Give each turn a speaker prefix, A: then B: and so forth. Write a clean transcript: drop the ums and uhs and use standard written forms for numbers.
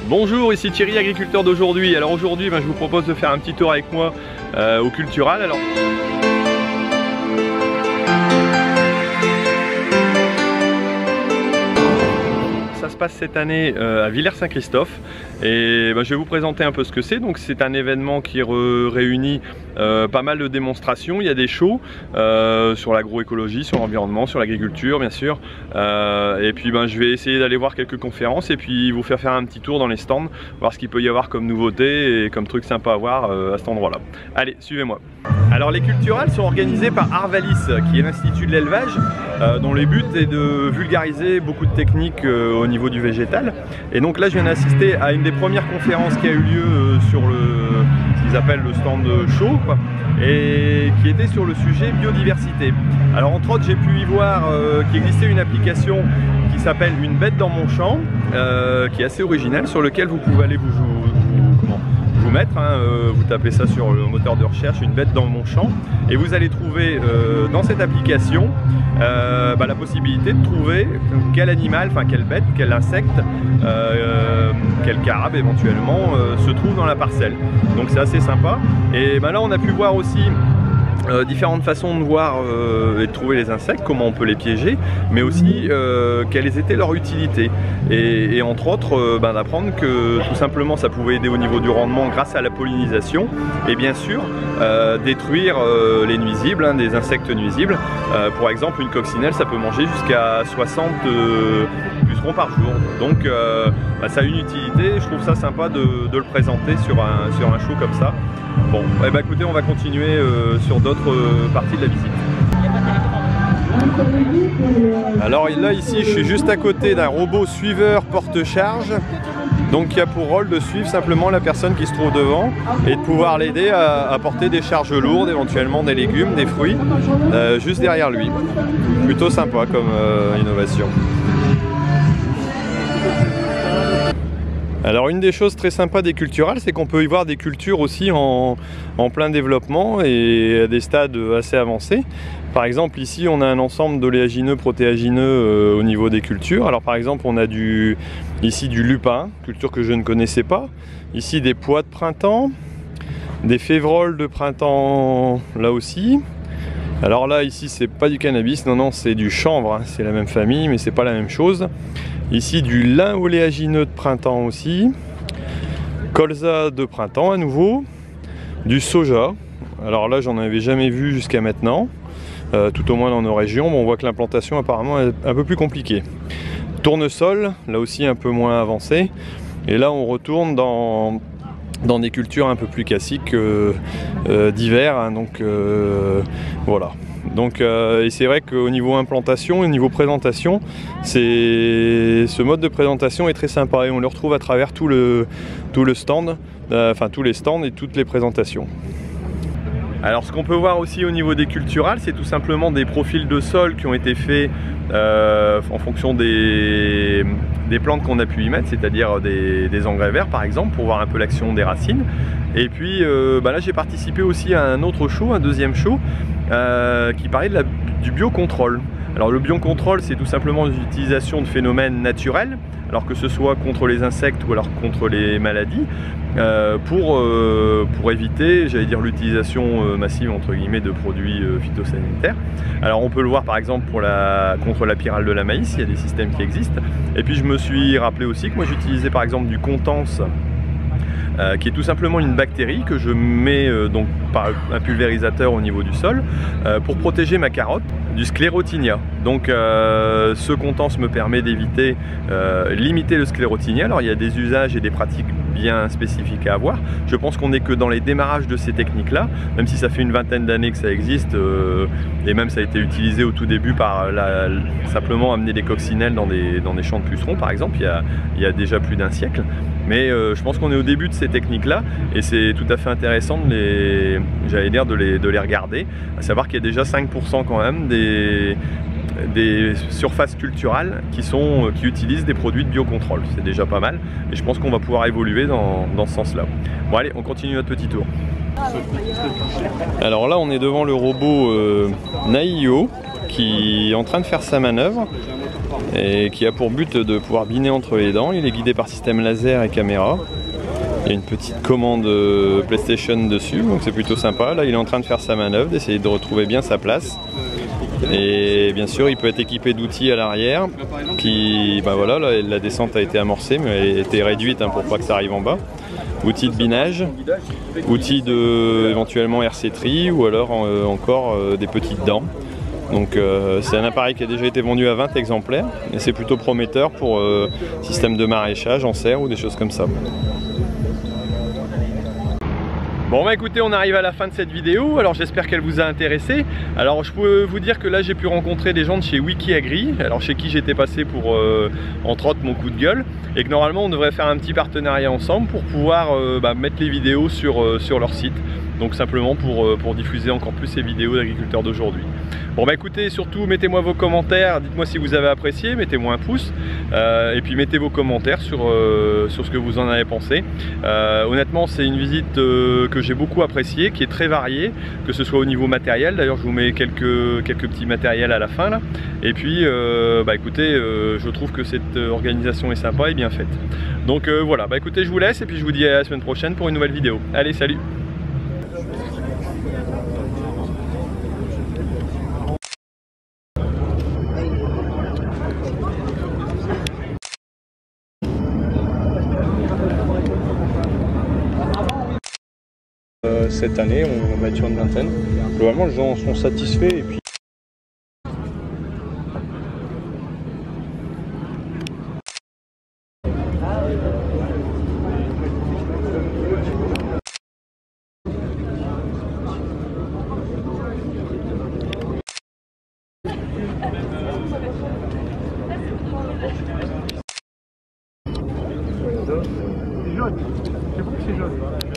A: Bonjour, ici Thierry, agriculteur d'aujourd'hui. Alors aujourd'hui, je vous propose de faire un petit tour avec moi au Cultural. Alors, ça se passe cette année à Villers-Saint-Christophe et je vais vous présenter un peu ce que c'est. Donc c'est un événement qui réunit pas mal de démonstrations. Il y a des shows sur l'agroécologie, sur l'environnement, sur l'agriculture bien sûr, et puis je vais essayer d'aller voir quelques conférences et puis vous faire un petit tour dans les stands, voir ce qu'il peut y avoir comme nouveauté et comme truc sympa à voir à cet endroit là. Allez, suivez-moi. Alors les Culturals sont organisés par Arvalis, qui est l'institut de l'élevage, dont le but est de vulgariser beaucoup de techniques au niveau du végétal. Et donc là je viens d'assister à une des premières conférences qui a eu lieu sur ce qu'ils appellent le stand show, et qui était sur le sujet biodiversité. Alors entre autres j'ai pu y voir qu'il existait une application qui s'appelle Une bête dans mon champ, qui est assez originale, sur lequel vous pouvez aller vous mettre, vous tapez ça sur le moteur de recherche, Une bête dans mon champ, et vous allez trouver dans cette application la possibilité de trouver quel animal, quelle bête, quel insecte, quel carabe éventuellement se trouve dans la parcelle. Donc c'est assez sympa. Et là on a pu voir aussi différentes façons de voir et de trouver les insectes, comment on peut les piéger, mais aussi quelles étaient leurs utilités. Et entre autres, d'apprendre que tout simplement ça pouvait aider au niveau du rendement grâce à la pollinisation, et bien sûr détruire les nuisibles, des insectes nuisibles. Pour exemple, une coccinelle, ça peut manger jusqu'à 60 pucerons par jour. Donc ça a une utilité, je trouve ça sympa de le présenter sur un show comme ça. Bon, écoutez, on va continuer sur d'autres parties de la visite. Alors là, ici, je suis juste à côté d'un robot suiveur porte-charge, donc qui a pour rôle de suivre simplement la personne qui se trouve devant et de pouvoir l'aider à porter des charges lourdes, éventuellement des légumes, des fruits, juste derrière lui. Plutôt sympa comme innovation. Alors une des choses très sympas des Culturals, c'est qu'on peut y voir des cultures aussi en plein développement et à des stades assez avancés. Par exemple ici on a un ensemble d'oléagineux, protéagineux au niveau des cultures. Alors par exemple on a ici du lupin, culture que je ne connaissais pas. Ici des pois de printemps, des févroles de printemps là aussi. Alors là ici c'est pas du cannabis, non c'est du chanvre, c'est la même famille mais c'est pas la même chose. Ici du lin oléagineux de printemps aussi, colza de printemps à nouveau, du soja. Alors là j'en avais jamais vu jusqu'à maintenant, tout au moins dans nos régions. Bon, on voit que l'implantation apparemment est un peu plus compliquée. Tournesol, là aussi un peu moins avancé. Et là on retourne dans des cultures un peu plus classiques d'hiver, donc voilà. Donc et c'est vrai qu'au niveau implantation, au niveau présentation, ce mode de présentation est très sympa et on le retrouve à travers tout le stand, tous les stands et toutes les présentations. Alors ce qu'on peut voir aussi au niveau des Culturals, c'est tout simplement des profils de sol qui ont été faits en fonction des plantes qu'on a pu y mettre, c'est-à-dire des engrais verts par exemple, pour voir un peu l'action des racines. Et puis là j'ai participé aussi à un autre show, un deuxième show, qui parlait du biocontrôle. Alors le biocontrôle, c'est tout simplement l'utilisation de phénomènes naturels, alors que ce soit contre les insectes ou alors contre les maladies, pour éviter, j'allais dire, l'utilisation massive entre guillemets de produits phytosanitaires. Alors on peut le voir par exemple contre la pyrale de la maïs, il y a des systèmes qui existent. Et puis je me suis rappelé aussi que moi j'utilisais par exemple du Contance, qui est tout simplement une bactérie que je mets donc par un pulvérisateur au niveau du sol pour protéger ma carotte du sclérotinia. Donc ce Contance me permet d'éviter, limiter le sclérotinia. Alors il y a des usages et des pratiques bien spécifiques à avoir. Je pense qu'on n'est que dans les démarrages de ces techniques-là, même si ça fait une vingtaine d'années que ça existe, et même ça a été utilisé au tout début par simplement amener des coccinelles dans des champs de pucerons par exemple, il y a déjà plus d'un siècle. Mais je pense qu'on est au début de ces techniques-là et c'est tout à fait intéressant de les regarder, à savoir qu'il y a déjà 5% quand même des surfaces culturales qui utilisent des produits de biocontrôle. C'est déjà pas mal et je pense qu'on va pouvoir évoluer dans ce sens-là. Bon allez, on continue notre petit tour. Alors là on est devant le robot Naio, qui est en train de faire sa manœuvre et qui a pour but de pouvoir biner entre les dents. Il est guidé par système laser et caméra. Il y a une petite commande PlayStation dessus, donc c'est plutôt sympa. Là, il est en train de faire sa manœuvre, d'essayer de retrouver bien sa place. Et bien sûr, il peut être équipé d'outils à l'arrière. Qui, ben voilà, la descente a été amorcée, mais elle a été réduite pour pas que ça arrive en bas. Outils de binage, outils de éventuellement RC Tri ou alors encore des petites dents. Donc c'est un appareil qui a déjà été vendu à 20 exemplaires et c'est plutôt prometteur pour système de maraîchage en serre ou des choses comme ça. Bon bah écoutez, on arrive à la fin de cette vidéo, alors j'espère qu'elle vous a intéressé. Alors je peux vous dire que là j'ai pu rencontrer des gens de chez Wikiagri, alors chez qui j'étais passé pour entre autres mon coup de gueule, et que normalement on devrait faire un petit partenariat ensemble pour pouvoir mettre les vidéos sur leur site. Donc simplement pour diffuser encore plus ces vidéos d'agriculteurs d'aujourd'hui. Bon bah écoutez, surtout mettez-moi vos commentaires, dites-moi si vous avez apprécié, mettez-moi un pouce et puis mettez vos commentaires sur ce que vous en avez pensé. Honnêtement c'est une visite que j'ai beaucoup appréciée, qui est très variée, que ce soit au niveau matériel, d'ailleurs je vous mets quelques petits matériels à la fin là. Et puis écoutez, je trouve que cette organisation est sympa et bien faite. Donc voilà, bah écoutez, je vous laisse et puis je vous dis à la semaine prochaine pour une nouvelle vidéo. Allez, salut!
B: Cette année, on va être sur une vingtaine. Globalement, les gens sont satisfaits et puis c'est jaune. C'est bon que c'est jaune.